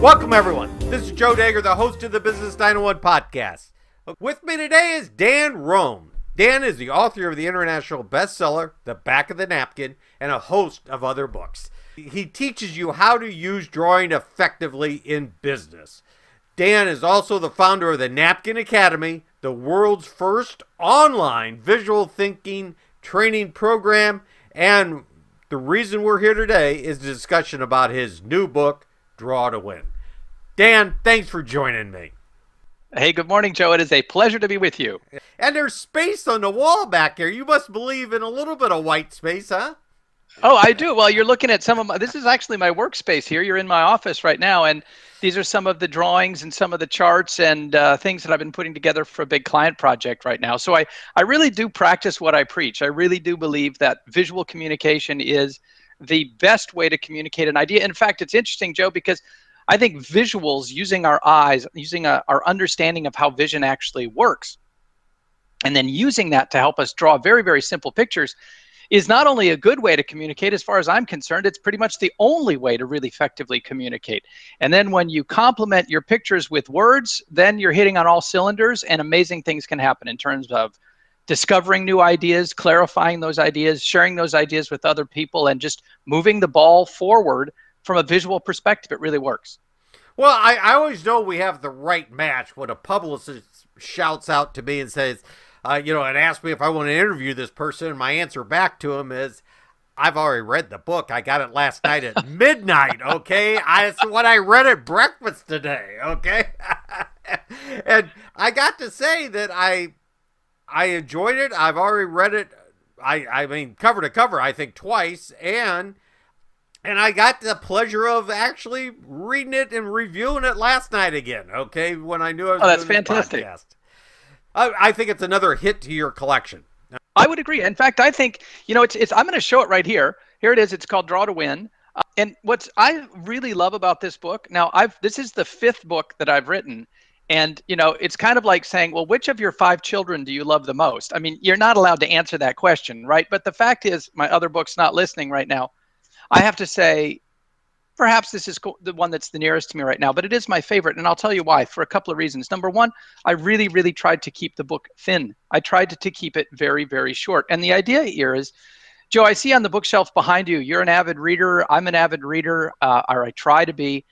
Welcome, everyone. This is Joe Dager, the host of the Business 901 podcast. With me today is Dan Rome. Dan is the author of the international bestseller, The Back of the Napkin, and a host of other books. He teaches you how to use drawing effectively in business. Dan is also the founder of the Napkin Academy, the world's first online visual thinking training program, and the reason we're here today is a discussion about his new book, Draw to Win. Dan, thanks for joining me. Hey, good morning, Joe. It is a pleasure to be with you. And there's space on the wall back here. You must believe in a little bit of white space, huh? Oh, I do. Well, you're looking at some of this is actually my workspace here. You're in my office right now, and these are some of the drawings and some of the charts and things that I've been putting together for a big client project right now. So I really do practice what I preach. I really do believe that visual communication is the best way to communicate an idea. In fact, it's interesting, Joe, because I think visuals, using our eyes, using our understanding of how vision actually works, and then using that to help us draw very, very simple pictures is not only a good way to communicate. As far as I'm concerned, it's pretty much the only way to really effectively communicate. And then when you complement your pictures with words, then you're hitting on all cylinders, and amazing things can happen in terms of discovering new ideas, clarifying those ideas, sharing those ideas with other people, and just moving the ball forward from a visual perspective. It really works. Well, I always know we have the right match when a publicist shouts out to me and says, and asks me if I want to interview this person, and my answer back to him is, I've already read the book. I got it last night at midnight, okay? It's what I read at breakfast today, okay? And I got to say that I enjoyed it. I've already read it, I mean, cover to cover, I think twice, and I got the pleasure of actually reading it and reviewing it last night again, okay, when I knew I was that's doing fantastic. This podcast. I think it's another hit to your collection. I would agree. In fact, I think, it's I'm going to show it right here. Here it is. It's called Draw to Win. And what I really love about this book, now this is the 5th book that I've written. And, it's kind of like saying, well, which of your 5 children do you love the most? I mean, you're not allowed to answer that question, right? But the fact is, my other book's not listening right now. I have to say, perhaps this is the one that's the nearest to me right now, but it is my favorite. And I'll tell you why, for a couple of reasons. Number one, I really, really tried to keep the book thin. I tried to keep it very, very short. And the idea here is, Joe, I see on the bookshelf behind you, you're an avid reader. I'm an avid reader, or I try to be.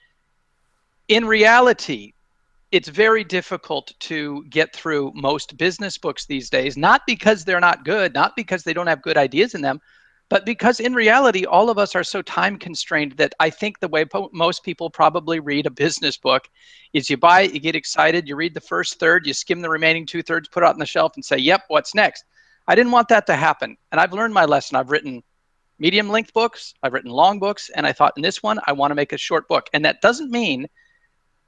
In reality, it's very difficult to get through most business books these days, not because they're not good, not because they don't have good ideas in them, but because in reality, all of us are so time constrained that I think the way most people probably read a business book is you buy it, you get excited, you read the first third, you skim the remaining 2/3, put it out on the shelf and say, yep, what's next? I didn't want that to happen. And I've learned my lesson. I've written medium length books, I've written long books, and I thought in this one, I want to make a short book. And that doesn't mean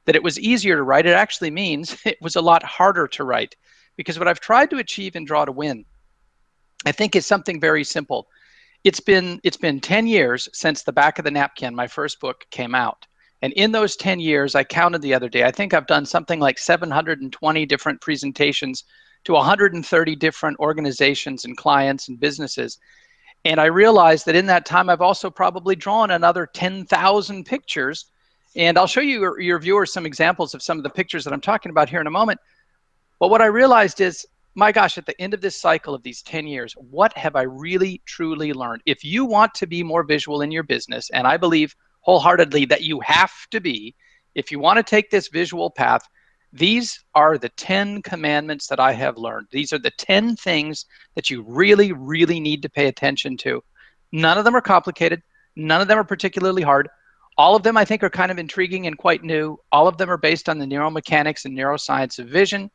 that it was easier to write. It actually means it was a lot harder to write, because what I've tried to achieve in Draw to Win, I think, is something very simple. It's been 10 years since The Back of the Napkin, my first book, came out. And in those 10 years, I counted the other day, I think I've done something like 720 different presentations to 130 different organizations and clients and businesses. And I realized that in that time, I've also probably drawn another 10,000 pictures. And I'll show you your viewers some examples of some of the pictures that I'm talking about here in a moment. But what I realized is, my gosh, at the end of this cycle of these 10 years, what have I really, truly learned? If you want to be more visual in your business, and I believe wholeheartedly that you have to be, if you want to take this visual path, these are the 10 commandments that I have learned. These are the 10 things that you really, really need to pay attention to. None of them are complicated. None of them are particularly hard. All of them, I think, are kind of intriguing and quite new. All of them are based on the neuromechanics and neuroscience of vision.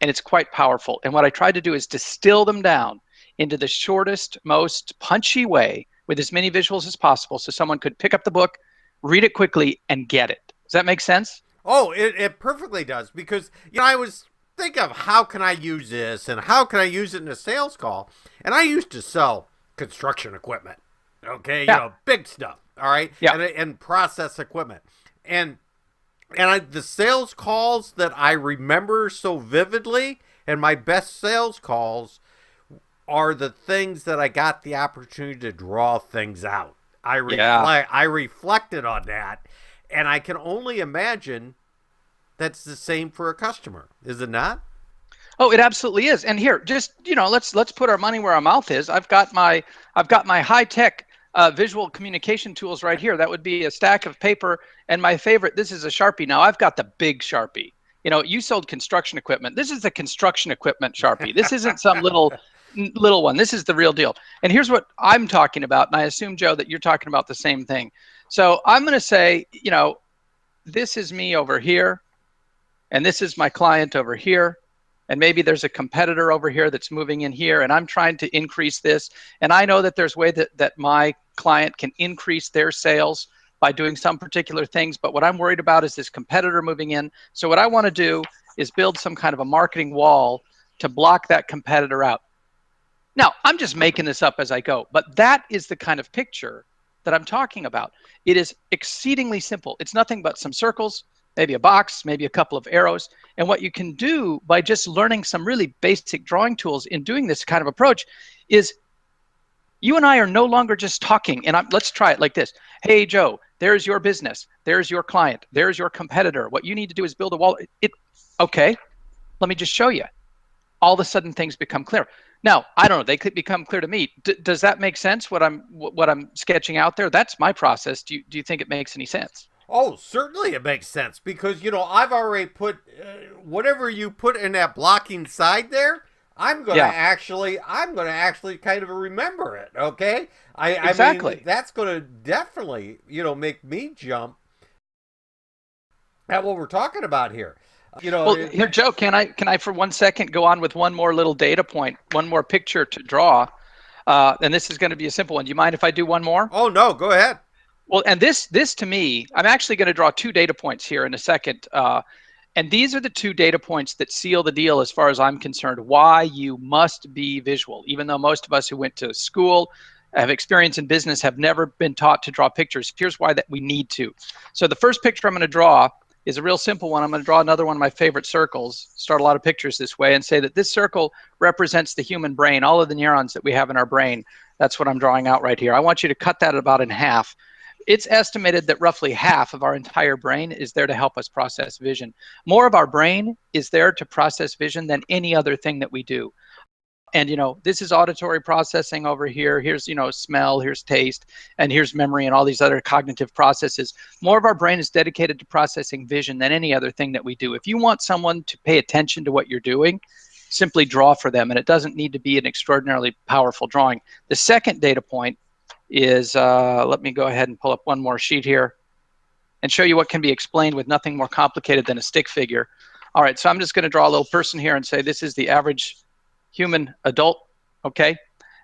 And it's quite powerful. And what I tried to do is distill them down into the shortest, most punchy way with as many visuals as possible so someone could pick up the book, read it quickly, and get it. Does that make sense? Oh, it perfectly does, because I was thinking of how can I use this and how can I use it in a sales call. And I used to sell construction equipment, okay? Yeah. Big stuff, all right? Yeah. And process equipment. And the sales calls that I remember so vividly, and my best sales calls, are the things that I got the opportunity to draw things out. I reflected on that, And I can only imagine that's the same for a customer, is it not? Oh, it absolutely is. And here, just let's put our money where our mouth is. I've got my high tech visual communication tools right here. That would be a stack of paper, and my favorite. This is a Sharpie. Now I've got the big Sharpie. You sold construction equipment. This is the construction equipment Sharpie. This isn't some little one. This is the real deal. And here's what I'm talking about. And I assume, Joe, that you're talking about the same thing. So I'm going to say, this is me over here, and this is my client over here. And maybe there's a competitor over here that's moving in here, and I'm trying to increase this. And I know that there's a way that my client can increase their sales by doing some particular things. But what I'm worried about is this competitor moving in. So what I want to do is build some kind of a marketing wall to block that competitor out. Now, I'm just making this up as I go, but that is the kind of picture that I'm talking about. It is exceedingly simple. It's nothing but some circles, maybe a box, maybe a couple of arrows. And what you can do by just learning some really basic drawing tools in doing this kind of approach is you and I are no longer just talking. And let's try it like this. Hey, Joe, there's your business. There's your client. There's your competitor. What you need to do is build a wall. Okay, let me just show you. All of a sudden, things become clear. Now, I don't know. They could become clear to me. Does that make sense? What I'm sketching out there? That's my process. Do you think it makes any sense? Oh, certainly it makes sense because, I've already put whatever you put in that blocking side there. I'm going to actually kind of remember it. Okay. Exactly. I mean, that's going to definitely, make me jump at what we're talking about here. Well, here, Joe, can I for 1 second go on with one more little data point, one more picture to draw? And this is going to be a simple one. Do you mind if I do one more? Oh, no, go ahead. Well, and this to me, I'm actually going to draw two data points here in a second. And these are the two data points that seal the deal as far as I'm concerned, why you must be visual. Even though most of us who went to school, have experience in business, have never been taught to draw pictures. Here's why that we need to. So the first picture I'm going to draw is a real simple one. I'm going to draw another one of my favorite circles, start a lot of pictures this way, and say that this circle represents the human brain, all of the neurons that we have in our brain. That's what I'm drawing out right here. I want you to cut that about in half. It's estimated that roughly half of our entire brain is there to help us process vision. More of our brain is there to process vision than any other thing that we do. And, this is auditory processing over here. Here's, smell, here's taste, and here's memory and all these other cognitive processes. More of our brain is dedicated to processing vision than any other thing that we do. If you want someone to pay attention to what you're doing, simply draw for them. And it doesn't need to be an extraordinarily powerful drawing. The second data point is, let me go ahead and pull up one more sheet here and show you what can be explained with nothing more complicated than a stick figure. All right, so I'm just going to draw a little person here and say this is the average human adult. Okay,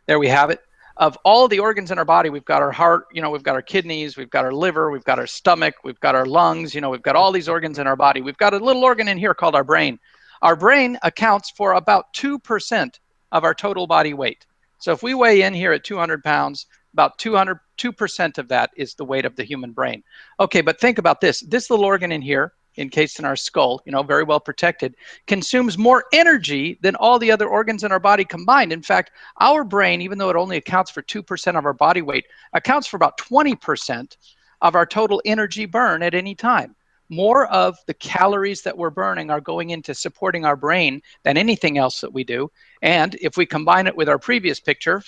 there we have it. Of all the organs in our body, we've got our heart, we've got our kidneys, we've got our liver, we've got our stomach, we've got our lungs, we've got all these organs in our body. We've got a little organ in here called our brain. Our brain accounts for about 2% of our total body weight. So if we weigh in here at 200 pounds, about 2% of that is the weight of the human brain. Okay, but think about this. This little organ in here, encased in our skull, very well protected, consumes more energy than all the other organs in our body combined. In fact, our brain, even though it only accounts for 2% of our body weight, accounts for about 20% of our total energy burn at any time. More of the calories that we're burning are going into supporting our brain than anything else that we do. And if we combine it with our previous picture,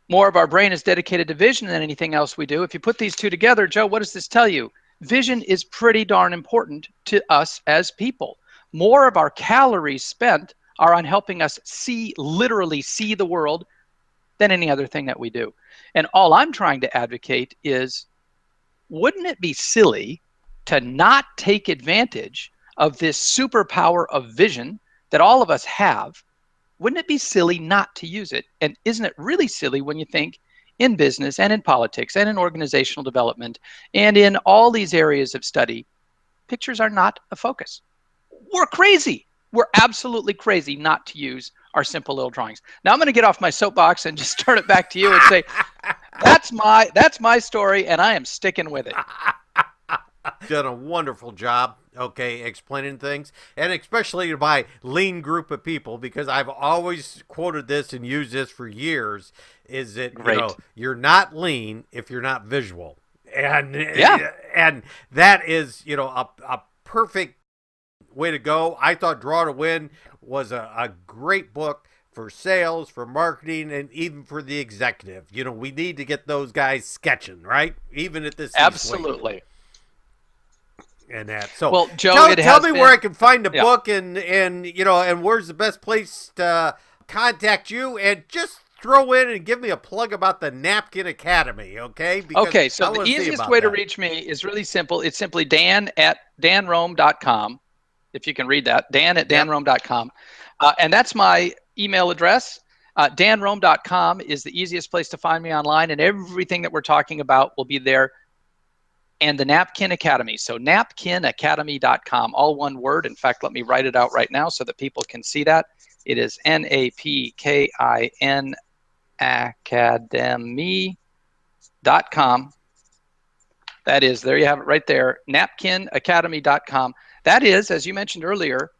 more of our brain is dedicated to vision than anything else we do. If you put these two together, Joe, what does this tell you? Vision is pretty darn important to us as people. More of our calories spent are on helping us literally see the world than any other thing that we do. And all I'm trying to advocate is, wouldn't it be silly to not take advantage of this superpower of vision that all of us have? Wouldn't it be silly not to use it? And isn't it really silly when you think in business and in politics and in organizational development and in all these areas of study, pictures are not a focus? We're crazy. We're absolutely crazy not to use our simple little drawings. Now I'm going to get off my soapbox and just turn it back to you and say, that's my story, and I am sticking with it. Done a wonderful job, explaining things, and especially to my lean group of people, because I've always quoted this and used this for years, is that, Great. You're not lean if you're not visual. And Yeah. and that is, a perfect way to go. I thought Draw to Win was a great book for sales, for marketing, and even for the executive. We need to get those guys sketching, right? Even at this Absolutely. and that. So, well, Joe, tell me where I can find the Yeah. book, and and where's the best place to contact you, and just throw in and give me a plug about the Napkin Academy, okay? Because Okay, so I the wanna see easiest about way to that. reach me is really simple. It's simply dan@danrome.com. If you can read that, dan@danrome.com. And that's my email address. danrome.com is the easiest place to find me online, and everything that we're talking about will be there. And the Napkin Academy. So napkinacademy.com, all one word. In fact, let me write it out right now so that people can see that. It is NAPKIN academy.com. That is, there you have it right there, napkinacademy.com. That is, as you mentioned earlier,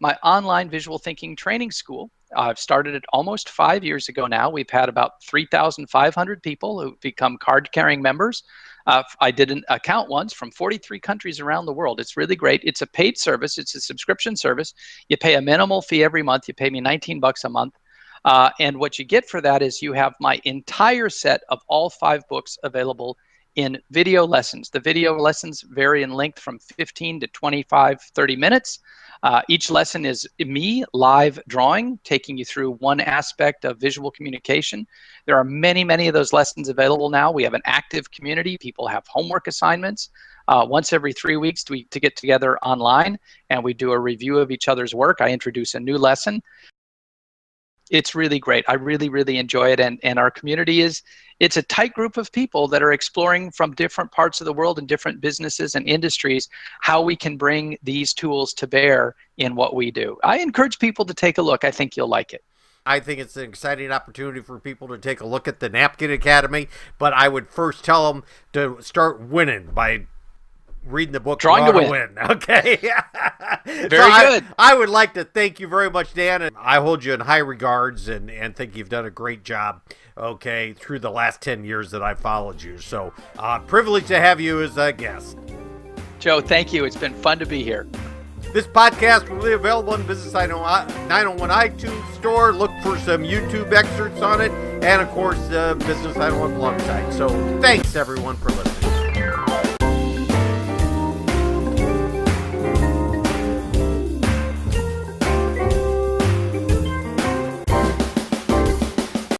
my online visual thinking training school. I've started it almost 5 years ago now. We've had about 3,500 people who've become card-carrying members. I did an account once from 43 countries around the world. It's really great. It's a paid service. It's a subscription service. You pay a minimal fee every month. You pay me $19 a month. And what you get for that is you have my entire set of all 5 books available in video lessons. The video lessons vary in length from 15 to 25, 30 minutes. Each lesson is me live drawing, taking you through one aspect of visual communication. There are many, many of those lessons available now. We have an active community. People have homework assignments. Once every 3 weeks to get together online, and we do a review of each other's work. I introduce a new lesson. It's really great. I really, really enjoy it. And our community it's a tight group of people that are exploring from different parts of the world and different businesses and industries how we can bring these tools to bear in what we do. I encourage people to take a look. I think you'll like it. I think it's an exciting opportunity for people to take a look at the Napkin Academy, but I would first tell them to start winning by reading the book Drawing to Win. Okay. Very good. I would like to thank you very much, Dan, and I hold you in high regards and think you've done a great job, okay, through the last 10 years that I've followed you. So privileged to have you as a guest. Joe, thank you. It's been fun to be here. This podcast will be available on the Business 901 iTunes store. Look for some YouTube excerpts on it, and of course, the Business 901 blog site. So thanks everyone for listening.